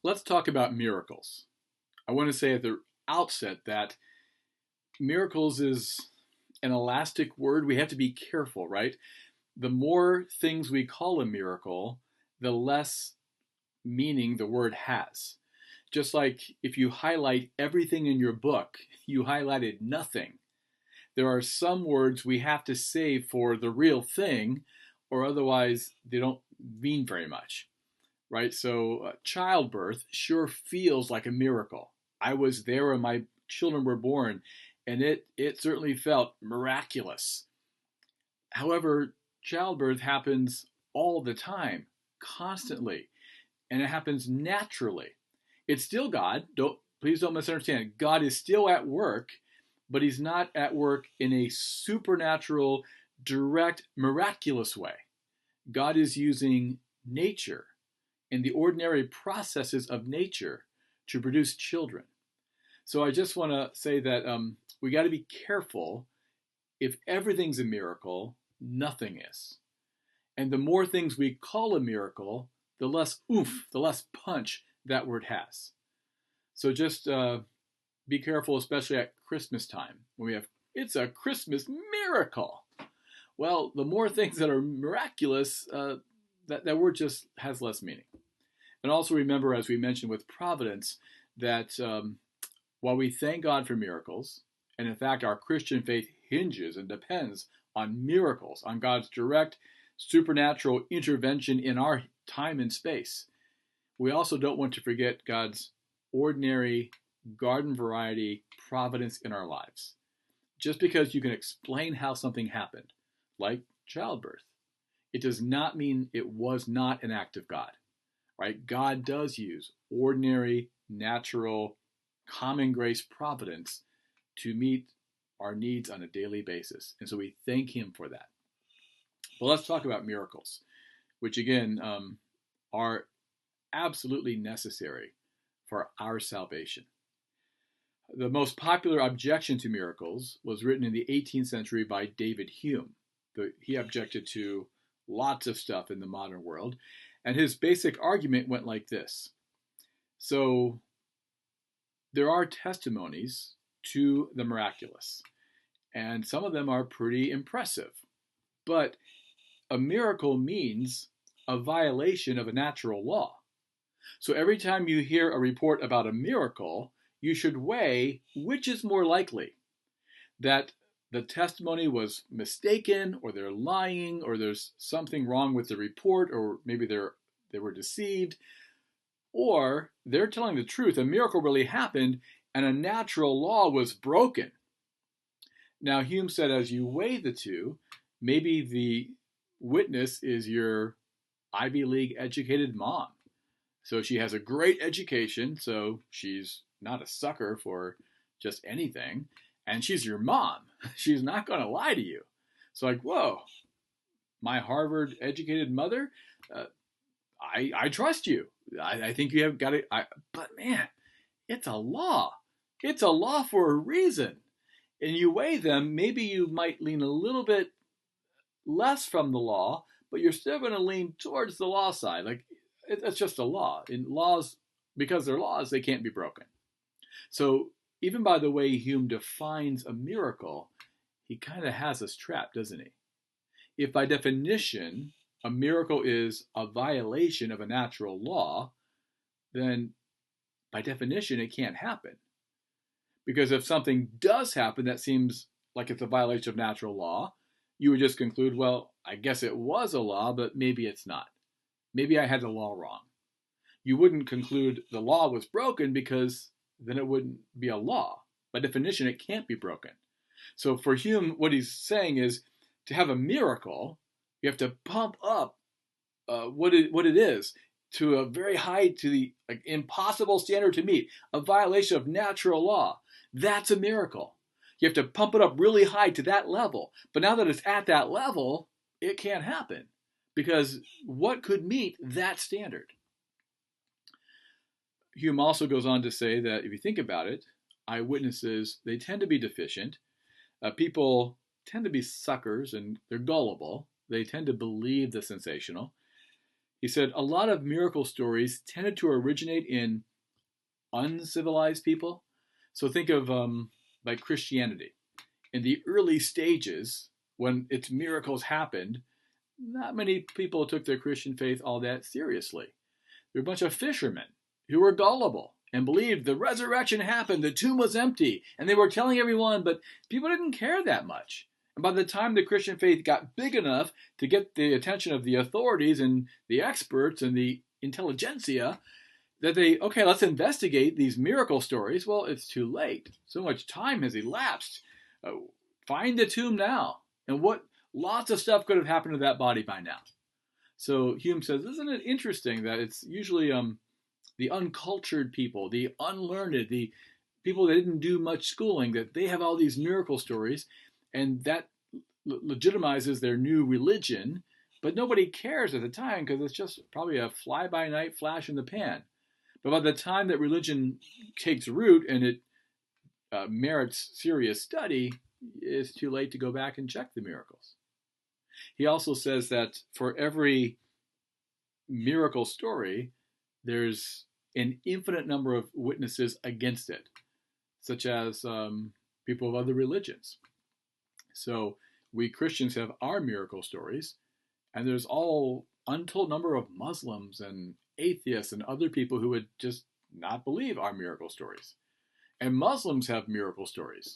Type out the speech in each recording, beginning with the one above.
Let's talk about miracles. I want to say at the outset that miracles is an elastic word. We have to be careful, right? The more things we call a miracle, the less meaning the word has. Just like if you highlight everything in your book, you highlighted nothing. There are some words we have to save for the real thing, or otherwise they don't mean very much, right? So, childbirth sure feels like a miracle. I was there when my children were born, and it certainly felt miraculous. However, childbirth happens all the time, constantly, and it happens naturally. It's still God. Please don't misunderstand. God is still at work, but he's not at work in a supernatural, direct, miraculous way. God is using nature and the ordinary processes of nature to produce children. So I just want to say that we got to be careful. If everything's a miracle, nothing is. And the more things we call a miracle, the less oomph, the less punch that word has. So just be careful, especially at Christmas time when we have, it's a Christmas miracle. Well, the more things that are miraculous, that word just has less meaning. And also remember, as we mentioned with providence, that while we thank God for miracles, and in fact our Christian faith hinges and depends on miracles, on God's direct supernatural intervention in our time and space, we also don't want to forget God's ordinary garden variety providence in our lives. Just because you can explain how something happened, like childbirth, it does not mean it was not an act of God, right? God does use ordinary, natural, common grace providence to meet our needs on a daily basis. And so we thank him for that. Well, let's talk about miracles, which again are absolutely necessary for our salvation. The most popular objection to miracles was written in the 18th century by David Hume. He objected to lots of stuff in the modern world, and his basic argument went like this. So there are testimonies to the miraculous, and some of them are pretty impressive. But a miracle means a violation of a natural law. So every time you hear a report about a miracle, you should weigh which is more likely, that the testimony was mistaken, or they're lying, or there's something wrong with the report, or maybe they were deceived, or they're telling the truth. A miracle really happened and a natural law was broken. Now, Hume said as you weigh the two, maybe the witness is your Ivy League educated mom. So she has a great education, so she's not a sucker for just anything. And she's your mom. She's not going to lie to you. So like, whoa, my Harvard educated mother, I trust you. I think you have got it. But man, it's a law. It's a law for a reason. And you weigh them, maybe you might lean a little bit less from the law, but you're still going to lean towards the law side. Like, it's just a law. In laws, because they're laws, they can't be broken. So even by the way Hume defines a miracle, he kind of has us trapped, doesn't he? If by definition a miracle is a violation of a natural law, then by definition it can't happen. Because if something does happen that seems like it's a violation of natural law, you would just conclude, well, I guess it was a law, but maybe it's not. Maybe I had the law wrong. You wouldn't conclude the law was broken, because then it wouldn't be a law. By definition, it can't be broken. So for Hume, what he's saying is, to have a miracle, you have to pump up what it is to a very high, to the impossible standard to meet, a violation of natural law. That's a miracle. You have to pump it up really high to that level. But now that it's at that level, it can't happen. Because what could meet that standard? Hume also goes on to say that if you think about it, eyewitnesses, they tend to be deficient. People tend to be suckers, and they're gullible. They tend to believe the sensational. He said a lot of miracle stories tended to originate in uncivilized people. So think of like Christianity. In the early stages, when its miracles happened, not many people took their Christian faith all that seriously. There were a bunch of fishermen who were gullible and believed the resurrection happened, the tomb was empty, and they were telling everyone, but people didn't care that much. And by the time the Christian faith got big enough to get the attention of the authorities and the experts and the intelligentsia, that they, okay, let's investigate these miracle stories. Well, it's too late. So much time has elapsed. Find the tomb now. And what lots of stuff could have happened to that body by now. So Hume says, isn't it interesting that it's usually the uncultured people, the unlearned, the people that didn't do much schooling, that they have all these miracle stories, and that legitimizes their new religion, but nobody cares at the time because it's just probably a fly-by-night flash in the pan. But by the time that religion takes root and it merits serious study, it's too late to go back and check the miracles. He also says that for every miracle story, there's an infinite number of witnesses against it, such as people of other religions. So we Christians have our miracle stories, and there's all untold number of Muslims and atheists and other people who would just not believe our miracle stories. And Muslims have miracle stories,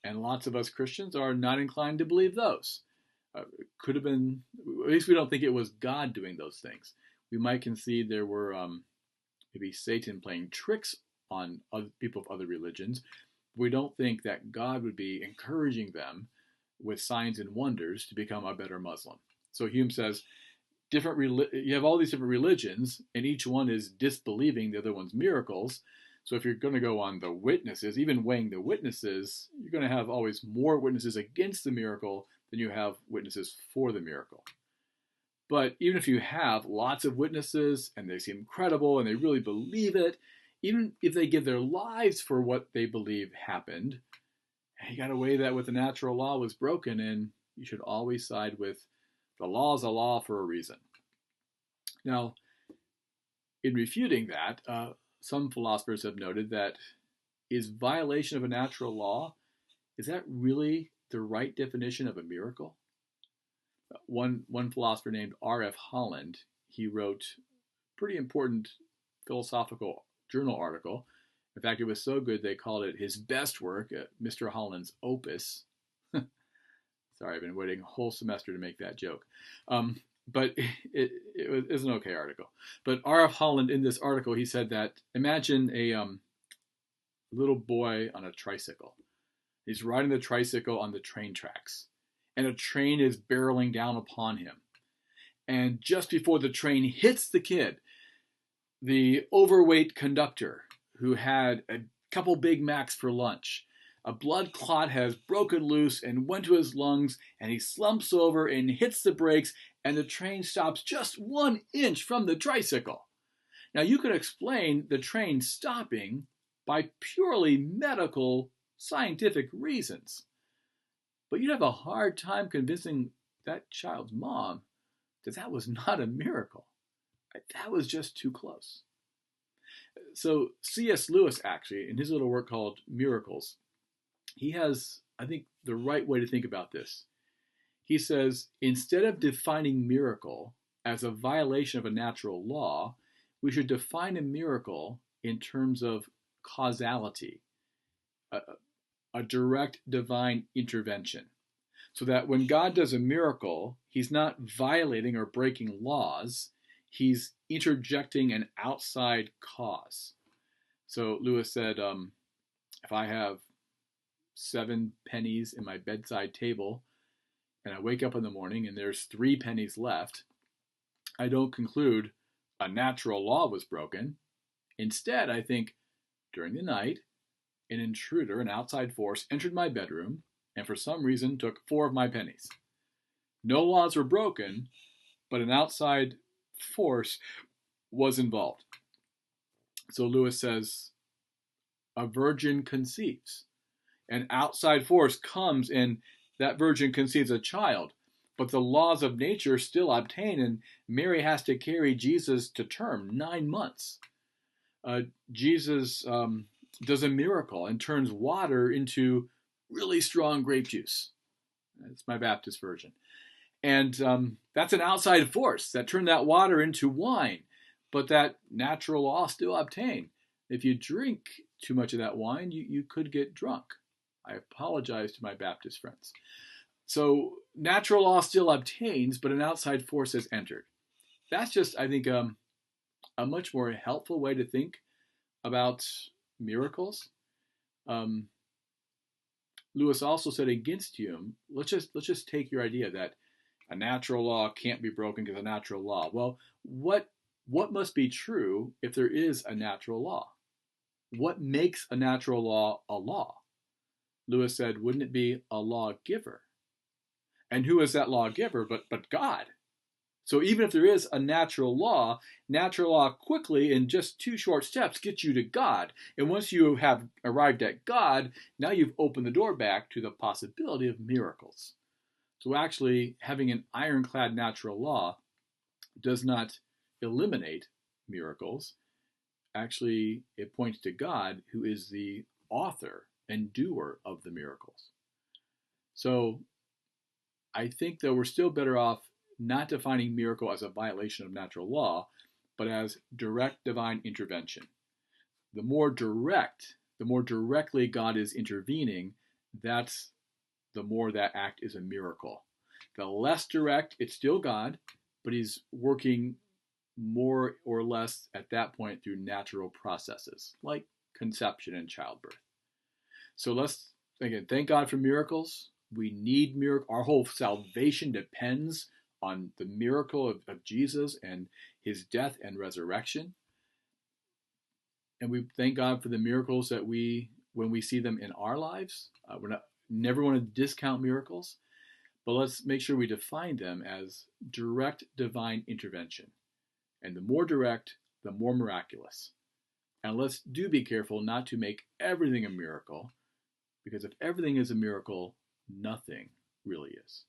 and lots of us Christians are not inclined to believe those. Could have been, at least we don't think it was God doing those things. We might concede there were maybe Satan playing tricks on other people of other religions. We don't think that God would be encouraging them with signs and wonders to become a better Muslim. So Hume says, you have all these different religions, and each one is disbelieving the other one's miracles. So if you're going to go on the witnesses, even weighing the witnesses, you're going to have always more witnesses against the miracle than you have witnesses for the miracle. But even if you have lots of witnesses and they seem credible and they really believe it, even if they give their lives for what they believe happened, you got to weigh that with the natural law was broken, and you should always side with the law is a law for a reason. Now, in refuting that, some philosophers have noted that is violation of a natural law, is that really the right definition of a miracle? One philosopher named R.F. Holland, he wrote a pretty important philosophical journal article. In fact, it was so good they called it his best work, Mr. Holland's opus. Sorry, I've been waiting a whole semester to make that joke. But it was an okay article. But R.F. Holland, in this article, he said that imagine a little boy on a tricycle. He's riding the tricycle on the train tracks, and a train is barreling down upon him. And just before the train hits the kid, the overweight conductor, who had a couple Big Macs for lunch, a blood clot has broken loose and went to his lungs, and he slumps over and hits the brakes, and the train stops just 1 inch from the tricycle. Now, you could explain the train stopping by purely medical, scientific reasons, but you'd have a hard time convincing that child's mom that that was not a miracle. That was just too close. So C.S. Lewis, actually, in his little work called Miracles, he has, I think, the right way to think about this. He says, instead of defining miracle as a violation of a natural law, we should define a miracle in terms of causality, a direct divine intervention. So that when God does a miracle, he's not violating or breaking laws, he's interjecting an outside cause. So Lewis said, if I have 7 pennies in my bedside table, and I wake up in the morning and there's 3 pennies left, I don't conclude a natural law was broken. Instead, I think during the night, an intruder, an outside force, entered my bedroom and for some reason took 4 of my pennies. No laws were broken, but an outside force was involved. So Lewis says, a virgin conceives. An outside force comes and that virgin conceives a child. but the laws of nature still obtain, and Mary has to carry Jesus to term 9 months. Jesus does a miracle and turns water into really strong grape juice. That's my Baptist version. And that's an outside force that turned that water into wine, but that natural law still obtained. If you drink too much of that wine, you could get drunk. I apologize to my Baptist friends. So natural law still obtains, but an outside force has entered. That's just, I think, a much more helpful way to think about miracles. Lewis also said against Hume, let's just take your idea that a natural law can't be broken because a natural law. Well, what must be true if there is a natural law? What makes a natural law a law? Lewis said, wouldn't it be a lawgiver? And who is that lawgiver but God? So even if there is a natural law quickly in just 2 short steps gets you to God. And once you have arrived at God, now you've opened the door back to the possibility of miracles. So actually having an ironclad natural law does not eliminate miracles. Actually, it points to God, who is the author and doer of the miracles. So I think that we're still better off not defining miracle as a violation of natural law, but as direct divine intervention. The more directly God is intervening, that's the more that act is a miracle. The less direct, it's still God, but he's working more or less at that point through natural processes like conception and childbirth. So let's, again, thank God for miracles. We need miracles. Our whole salvation depends on the miracle of Jesus and his death and resurrection. And we thank God for the miracles that when we see them in our lives. Never want to discount miracles, but let's make sure we define them as direct divine intervention. And the more direct, the more miraculous. And let's be careful not to make everything a miracle, because if everything is a miracle, nothing really is.